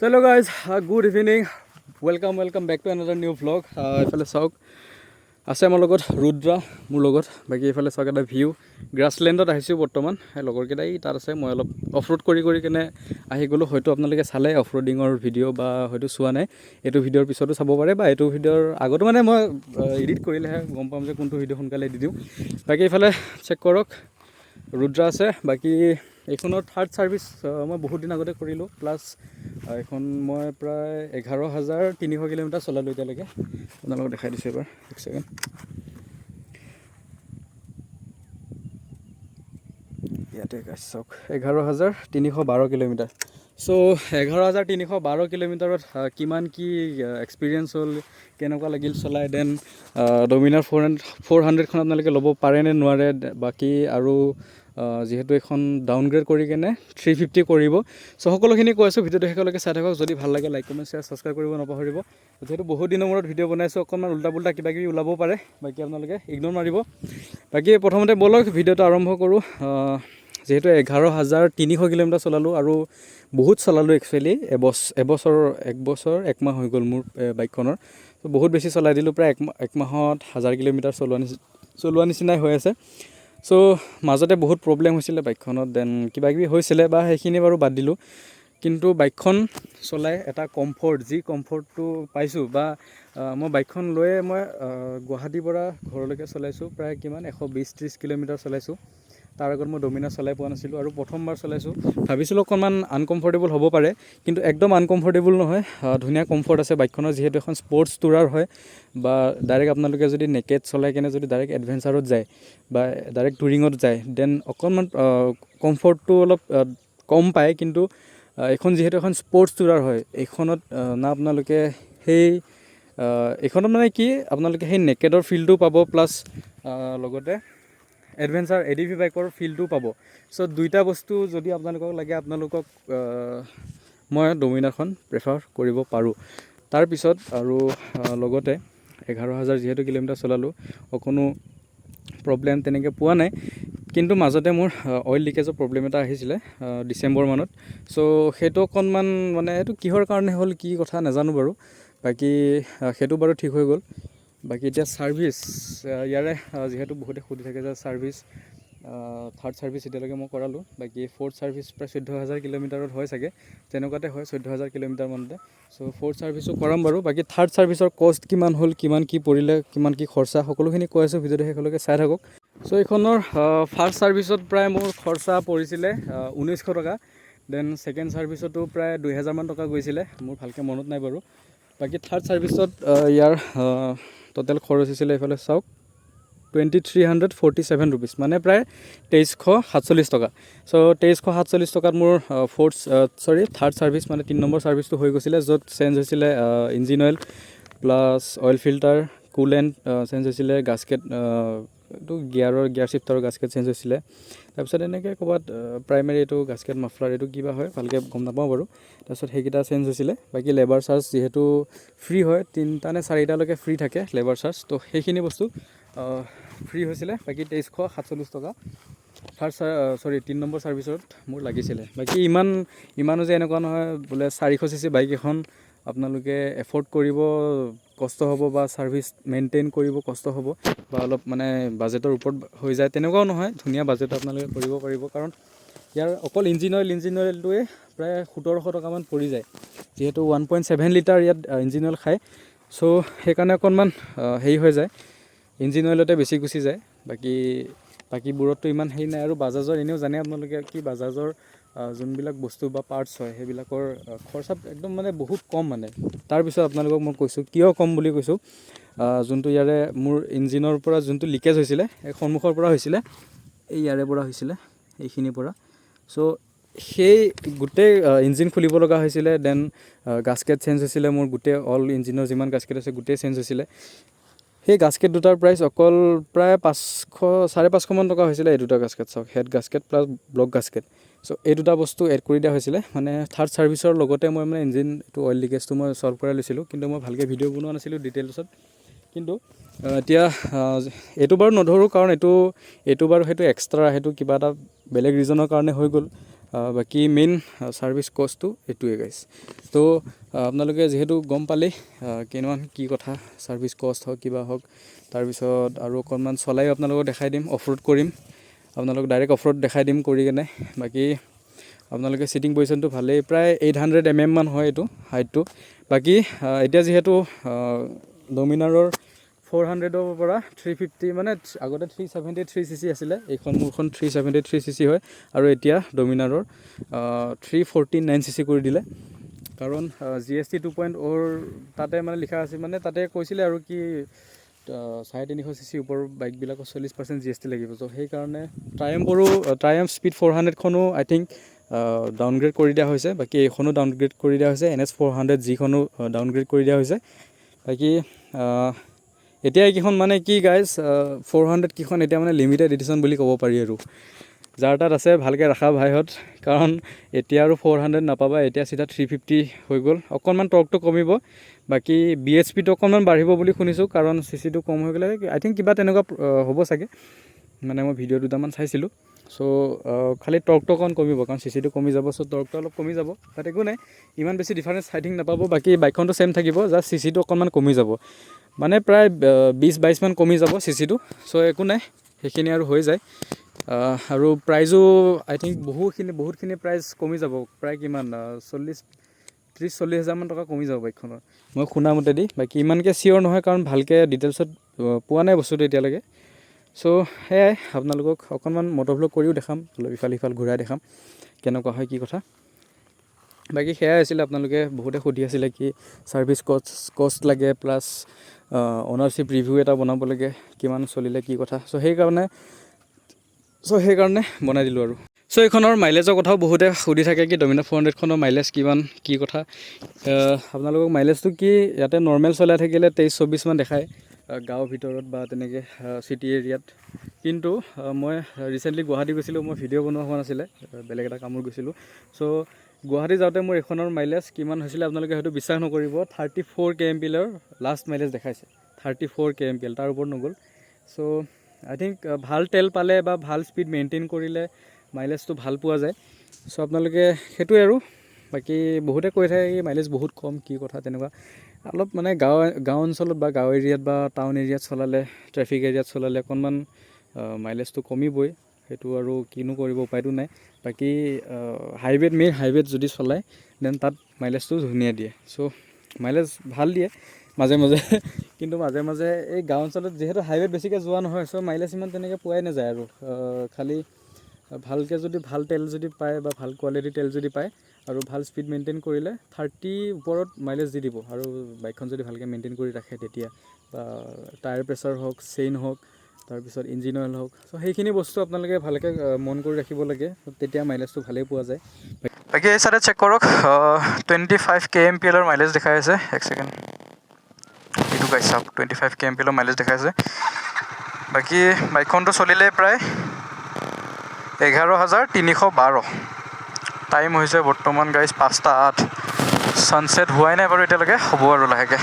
Hello guys, good evening. Welcome back to another new vlog. Ifale sauk ase amar logot Rudra mur logot baki ifale sauk eta view grasslandot ahisu bortoman logor kedai tar ase moi olop offroad kori kene ahi golo hoyto apnaloke sale offroadingor video ba hoyto suwa nai etu videor pisoto sabo pare ba etu videor agoto mane moi edit korile he gom pam je kuntu video sonkale di diu baki ifale check korok Rudra আছে বাকি এইখনৰ third service মই বহুত দিন আগতে কৰিলো plus এখন মই প্ৰায় 11300 কিলোমিটাৰ চলালো এতিয়ালৈকে আপোনালোকক দেখাই দিছো এবাৰ এক সেকেন্ড ইয়াতে গাছক 11312 কিলোমিটাৰ সো 11312 কিলোমিটাৰত কিমান কি এক্সপেৰিয়েন্স হল কেনেকুৱা লাগিল চলাই দেন ডমিনাৰ 400 খন আপোনালোকে ল'ব পাৰে নে নোৱাৰে বাকি আৰু যেহেতু এখন ডাউনগ্ৰেড কৰি কেনে 350 কৰিব সো সকলোখিনি কৈছো ভিডিওটো হেকলৈকে চাই থাকক যদি ভাল লাগে লাইক কমেন্ট শেয়াৰ সাবস্ক্ৰাইব কৰিব নপাহৰিব যেহেতু বহুত দিনৰ মূৰত ভিডিও বনাইছো অকমান উল্টা পুল্টা কিবা কিবি ওলাব পাৰে বাকি আপোনালোকে ইগনোৰ মাৰিব বাকি প্ৰথমতে বলক ভিডিওটো আৰম্ভ কৰো যেহেতু 11300 কিলোমিটাৰ চলালো আৰু বহুত চলালো একচুয়ালি এক বছৰ এক মাহ হৈ গল মোৰ বাইকখনৰ তো বহুত বেছি চলাই দিলো প্ৰায় এক মাহত 1000 কিলোমিটাৰ চলোৱা নিচিনাই হৈ আছে সো মাজতে বহুত প্ৰবলেম হৈছিল বাইকখনত দেন কিবা কিবি হৈছিল বা হেখিনি বাৰু বাদ দিলো কিন্তু বাইকখন চলাই এটা কমফৰ্ট যি কমফৰ্টটো পাইছো বা মই বাইকখন লৈ মই গুৱাহাটীৰ পৰা ঘৰলৈকে চলাইছো প্ৰায় কিমান 120-30 কিলোমিটাৰ চলাইছো তাৰ আগত মই ডমিনাৰ চলাই পোৱা নাছিলো আৰু প্ৰথমবাৰ চলাইছো ভাবিছিলো অকমান আনকমফৰ্টেবল হ'ব পাৰে কিন্তু একদম আনকমফৰ্টেবল নহয় ধুনীয়া কমফৰ্ট আছে বাইকখনৰ যেহেতু এখন স্পৰ্টছ টুৰাৰ হয় বা ডাইৰেক্ট আপোনালোকে যদি নেকেট চলাই কেনে যদি ডাইৰেক্ট এডভেঞ্চাৰত যায় বা ডাইৰেক্ট টুৰিঙত যায় দেন অকমান কমফৰ্টটো অলপ কম পায় কিন্তু এখন যেহেতু এখন স্পৰ্টছ টুৰাৰ হয় এইখনত না আপোনালোকে সেই এইখনত মানে কি আপোনালোকে সেই নেকেটৰ ফিলটো পাব প্লাস লগতে এডভেঞ্চাৰ এডিভি বাইকৰ ফিলটো পাব সো দুইটা বস্তু যদি আপোনালোকক লাগে আপোনালোকক মই ডমিনাৰখন প্ৰেফাৰ কৰিব পাৰো তাৰ পিছত আৰু লগতে 11000 যেহেতু কিলোমিটাৰ চলালো অকনো প্ৰবলেম তেনেকে পোৱা নাই কিন্তু মাজতে মোৰ অইল লিকেজৰ প্ৰবলেম এটা আহিছিল ডিসেম্বৰ মানত সো হেতু অকনমান মানে এটো কিহৰ কাৰণে হল কি কথা নাজানো বাৰু বাকি হেতু বাৰু ঠিক হৈ গল বাকি এতিয়া সাৰ্ভিস ইয়াৰে যেহেতু বহুতে খুদি থাকে যে সাৰ্ভিস থাৰ্ড সাৰ্ভিস এতিয়ালৈকে মই কৰালো বাকি ফোৰ্থ সাৰ্ভিস প্ৰায় 14000 কিলোমিটাৰত হয় সাগে তেনেকুৱাতে হয় 14000 কিলোমিটাৰ মানতে সো ফোৰ্থ সাৰ্ভিসও কৰাম বাৰু বাকি থাৰ্ড সাৰ্ভিসৰ কষ্ট কিমান হল কিমান কি পৰিলে কিমান কি খৰচা সকলোখিনি কৈ আছো ভিডিওটো হেকলৈকে চাই থাকক সো এইখনৰ ফাৰ্স্ট সাৰ্ভিসত প্ৰায় মোৰ খৰচা পৰিছিলে 1900 টকা দেন সেকেন্ড সাৰ্ভিসতো প্ৰায় 2000 মান টকা গৈছিলে মোৰ ভালকে মনত নাই বাৰু বাকি থাৰ্ড সাৰ্ভিসত ইয়াৰ টোটাল খৰচ হৈছিল এফালে চাওক 2347 रुपीस মানে প্ৰায় 2347 টকা সো 2347 টকাত মোৰ থাৰ্ড সাৰ্ভিস মানে 3 নম্বৰ সাৰ্ভিসটো হৈ গৈছিল যত চেঞ্জ হৈছিল engine oil plus oil filter coolant change হৈছিল গাস্কেট তো গিয়াৰ শিফটাৰৰ গাস্কেট চেঞ্জ হৈছিল তাৰপিছত এনেকৈ ক'বাত প্ৰাইমাৰী এটো গাস্কেট মাফলাৰ এটো কিবা হয় ভালকে গম নাপাও বাৰু তাৰপিছত হেকিটা চেঞ্জ হৈছিল বাকি লেবাৰ চাৰ্জ যেহেতু ফ্ৰী হয় 3টা নে 4টা লৈকে ফ্ৰী থাকে লেবাৰ চাৰ্জ তো হেখিনি বস্তু ফ্ৰী হৈছিল বাকি 2347 টকা থাৰ্ড 3 নম্বৰ সাৰ্ভিসত মোৰ লাগিছিল বাকি ইমানো যে এনেকুৱা নহয় বলে 400 সিসি বাইক এখন আপোনালোকে এফৰ্ড কৰিব কষ্ট হ'ব বা সাৰ্ভিস মেইনটেইন কৰিব কষ্ট হ'ব বা অলপ মানে বাজেটৰ ওপৰত হৈ যায় তেনেকুৱাও নহয় ধুনীয়া বাজেট আপোনালোকে কৰিব পাৰিব কাৰণ ইয়াৰ অকল ইঞ্জিন অইলটোৱে প্ৰায় 1700 টকা মান পৰি যায় যেহেতু 1.7 লিটাৰ ইয়াত ইঞ্জিন অইল খায় সো হেকাৰণে অকনমান হেই হৈ যায় ইঞ্জিন অইলতে বেছি গুছি যায় বাকি বুৰতটো ইমান হেই নাই আৰু বাজাজৰ এনেও জানে আপোনালোকে কি বাজাজৰ যোনবিলাক বস্তু বা পাৰ্টস হয় হেবিলাকৰ খৰচা একদম মানে বহুত কম মানে তাৰ পিছত আপোনালোকক মই কৈছো কিয় কম বুলি কৈছো যোনটো ইয়াৰে মোৰ ইঞ্জিনৰ পৰা যোনটো লিকেজ হৈছিল এই সন্মুখৰ পৰা হৈছিল এই ইয়াৰে পৰা হৈছিল এইখিনিৰ পৰা সো সেই গুটে ইঞ্জিন খুলিব লগা হৈছিল দেন গাস্কেট চেঞ্জ হৈছিল মোৰ গুটে অল ইঞ্জিনৰ যিমান গাস্কেট আছে গুটে চেঞ্জ হৈছিল সেই গাস্কেট দুটাৰ প্ৰাইস অকল প্ৰায় 500-550 মান টকা হৈছিল এই দুটা গাস্কেট সক হেড গাস্কেট প্লাস ব্লক গাস্কেট সো এই দুটা বস্তু এড কৰি দিয়া হৈছিল মানে থাৰ্ড সাৰ্ভিসৰ লগতে মই মানে ইঞ্জিন টু অইল লিকেজটো মই সলভ কৰা লৈছিলো কিন্তু মই ভালকে ভিডিও বনোৱা নাছিলো ডিটেইলছত কিন্তু এতিয়া এটো বাৰু নধৰো কাৰণ এটো বাৰু হেতু এক্সট্ৰা হেতু কিবা এটা বেলেগ ৰিজনৰ কাৰণে হৈ গল বাকী মেইন ছাৰ্ভিচ কষ্টটো এইটোৱে গাইছ। তো আপোনালোকে যিহেতু গম পালেই কিমান কি কথা, ছাৰ্ভিচ কষ্ট হওক কিবা হওক। তাৰপিছত আৰু অকণমান চলাই আপোনালোকক দেখাই দিম, অফ ৰোড কৰিম, আপোনালোকক ডাইৰেক্ট অফ ৰোড দেখাই দিম কৰি কেনে। বাকী আপোনালোকে ছিটিং পজিশ্যনটো ভালেই, প্ৰায় 800 mm মান হয় এইটো হাইটটো। বাকী এতিয়া যিহেতু ডমিনাৰৰ 400ৰ পৰা 350 মানে আগতে 373cc আছিলে, এইখন মোৰখন 373cc হয়। আৰু এতিয়া ডমিনাৰৰ 349cc কৰি দিলে, কাৰণ GST 2.0 তাতে মানে লিখা আছিল, মানে তাতে কৈছিলে আৰু কি 350cc ওপৰৰ বাইকবিলাকৰ 40% GST লাগিব। ত' সেইকাৰণে ট্ৰায়াম্ফ স্পীড 400খনো আই থিংক ডাউনগ্ৰেড কৰি দিয়া হৈছে। বাকী এইখনো ডাউনগ্ৰেড কৰি দিয়া হৈছে, NS 400 যিখনো ডাউনগ্ৰেড কৰি দিয়া হৈছে। বাকী এতিয়া এইকেইখন মানে কি গাইজ 400 কেইখন এতিয়া মানে লিমিটেড এডিশ্যন বুলি ক'ব পাৰি। আৰু যাৰ তাত আছে ভালকৈ ৰাখা ভাইহঁত, কাৰণ এতিয়া আৰু 400 নাপাবা, এতিয়া চিধা 350 হৈ গ'ল। অকণমান টৰ্কটো কমিব, বাকী BHPটো অকণমান বাঢ়িব বুলি শুনিছোঁ, কাৰণ CCটো কম হৈ গ'লে আই থিংক কিবা তেনেকুৱা হ'ব চাগে, মানে মই ভিডিঅ' দুটামান চাইছিলোঁ। চ' খালি টৰ্কটো অকণ কমিব, কাৰণ CCটো কমি যাব, চ' টৰ্কটো অলপ কমি যাব। তাত একো নাই, ইমান বেছি ডিফাৰেঞ্চ আই থিংক নাপাব। বাকী বাইকখনটো ছেম থাকিব, জাষ্ট CCটো অকণমান কমি যাব, মানে প্ৰায় 20-22 মান কমি যাব CCটো। চ' একো নাই, সেইখিনি আৰু হৈ যায়। আৰু প্ৰাইজো আই থিংক বহুতখিনি প্ৰাইজ কমি যাব, প্ৰায় কিমান 30-40 হাজাৰমান টকা কমি যাব বাইকখনৰ, মই শুনা মতেদি। বাকী ইমানকৈ চিয়'ৰ নহয়, কাৰণ ভালকৈ ডিটেইলছত পোৱা নাই বস্তুটো এতিয়ালৈকে। চ' সেয়াই, আপোনালোকক অকণমান মটৰভ্লগ কৰিও দেখাম, অলপ ইফাল সিফাল ঘূৰাই দেখাম কেনেকুৱা হয় কি কথা। বাকী সেয়াই আছিলে, আপোনালোকে বহুতে সুধি আছিলে কি ছাৰ্ভিচ কষ্ট লাগে, প্লাছ অ'নাৰশ্বিপ ৰিভিউ এটা বনাব লাগে, কিমান চলিলে কি কথা। চ' সেইকাৰণে বনাই দিলোঁ আৰু। চ' এইখনৰ মাইলেজৰ কথাও বহুতে সুধি থাকে কি ডমিনাৰ 400খনৰ মাইলেজ কিমান কি কথা। আপোনালোকক মাইলেজটো কি ইয়াতে নৰ্মেল চলাই থাকিলে 23-24 মান দেখায় গাঁৱৰ ভিতৰত বা তেনেকৈ চিটি এৰিয়াত। কিন্তু মই ৰিচেণ্টলি গুৱাহাটী গৈছিলোঁ, মই ভিডিঅ' বনোৱা হোৱা নাছিলে, বেলেগ এটা কামত গৈছিলোঁ। চ' গুৱাহাটী যাওঁতে মোৰ এইখনৰ মাইলেজ কিমান হৈছিলে আপোনালোকে হয়তো বিশ্বাস নকৰিব, 34 kmpl লাষ্ট মাইলেজ দেখাইছে, 34 kmpl, তাৰ ওপৰত নগ'ল। চ' আই থিংক ভাল তেল পালে বা ভাল স্পীড মেইনটেইন কৰিলে মাইলেজটো ভাল পোৱা যায়। চ' আপোনালোকে সেইটোৱে আৰু। বাকী বহুতে কৈ থাকে কি মাইলেজ বহুত কম কি কথা, তেনেকুৱা অলপ মানে গাঁও অঞ্চলত বা গাঁও এৰিয়াত বা টাউন এৰিয়াত চলালে, ট্ৰেফিক এৰিয়াত চলালে অকণমান মাইলেজটো কমিবই, সেইটো আৰু কিনো কৰিব, উপায়টো নাই। বাকী মেইন হাইৱেত যদি চলায় দেন তাত মাইলেজটো ধুনীয়া দিয়ে। চ' মাইলেজ ভাল দিয়ে মাজে মাজে, কিন্তু মাজে মাজে এই গাঁও অঞ্চলত যিহেতু হাইৱেত বেছিকৈ যোৱা নহয়, চ' মাইলেজ ইমান তেনেকৈ পোৱাই নাযায়। আৰু খালি ভালকৈ যদি ভাল তেল যদি পায় বা ভাল কোৱালিটিৰ তেল যদি পায় আৰু ভাল স্পীড মেইনটেইন কৰিলে 30 ওপৰত মাইলেজ দি দিব। আৰু বাইকখন যদি ভালকৈ মেইনটেইন কৰি ৰাখে তেতিয়া, বা টায়াৰ প্ৰেছাৰ হওক, চেইন হওক, তাৰপিছত ইঞ্জিন অইল হওক, চ' সেইখিনি বস্তু আপোনালোকে ভালকৈ মন কৰি ৰাখিব লাগে, তেতিয়া মাইলেজটো ভালেই পোৱা যায়। বাকী এই চাইডে চেক কৰক, 25 kmpl মাইলেজ দেখাই আছে। এক ছেকেণ্ড, এইটো গাইছ চাওক, 25 kmpl মাইলেজ দেখাই আছে। বাকী বাইকখনটো চলিলে প্ৰায় 11,312। টাইম হৈছে বৰ্তমান গাইজ 5:08। ছানছেট হোৱাই নাই বাৰু এতিয়ালৈকে, হ'ব আৰু লাহেকৈ।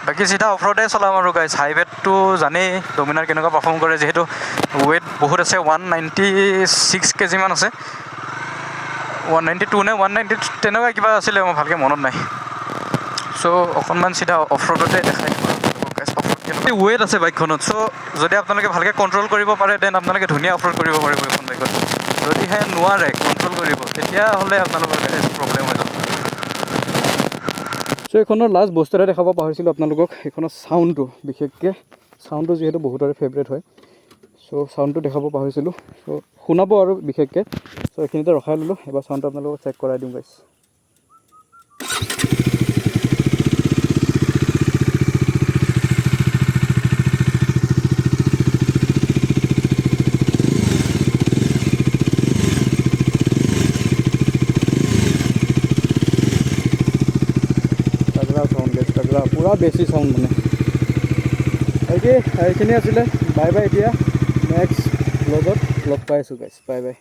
বাকী চিধা অফ ৰোডে চলাম আৰু গাইজ। হাইৱেতটো জানেই ডমিনাৰ কেনেকুৱা পাৰফৰ্ম কৰে, যিহেতু ৱেইট বহুত আছে, 196 kg মান আছে, 192 নে 190 তেনেকুৱা কিবা আছিলে, মই ভালকৈ মনত নাই। চ' অকণমান চিধা অফ ৰোডতে দেখাই দিব গাইজ, ৱেইট আছে বাইকখনত। চ' যদি আপোনালোকে ভালকৈ কণ্ট্ৰল কৰিব পাৰে দেন আপোনালোকে ধুনীয়া অফ ৰোড কৰিব পাৰিব এইখন বাইকত। যদিহে নোৱাৰে কণ্ট্ৰল কৰিব, তেতিয়াহ'লে আপোনালোকৰ প্ৰব্লেম হৈ যাব। চ' এইখনৰ লাষ্ট বস্তু এটা দেখাব পাহৰিছিলোঁ আপোনালোকক, এইখনৰ চাউণ্ডটো, বিশেষকৈ চাউণ্ডটো যিহেতু বহুতৰে ফেভৰেট হয়, চ' চাউণ্ডটো দেখাব পাহৰিছিলোঁ। চ' শুনাব আৰু বিশেষকৈ, চ' এইখিনিতে ৰখাই ল'লোঁ। এবাৰ চাউণ্ডটো আপোনালোকক চেক কৰাই দিওঁ গাইছ। পূৰা বেছি চাউণ্ড মানে। এইখিনি আছিলে, বাই বাই। এতিয়া নেক্সট ব্লগত লগ পাই আছোঁ গাইছ, বাই বাই।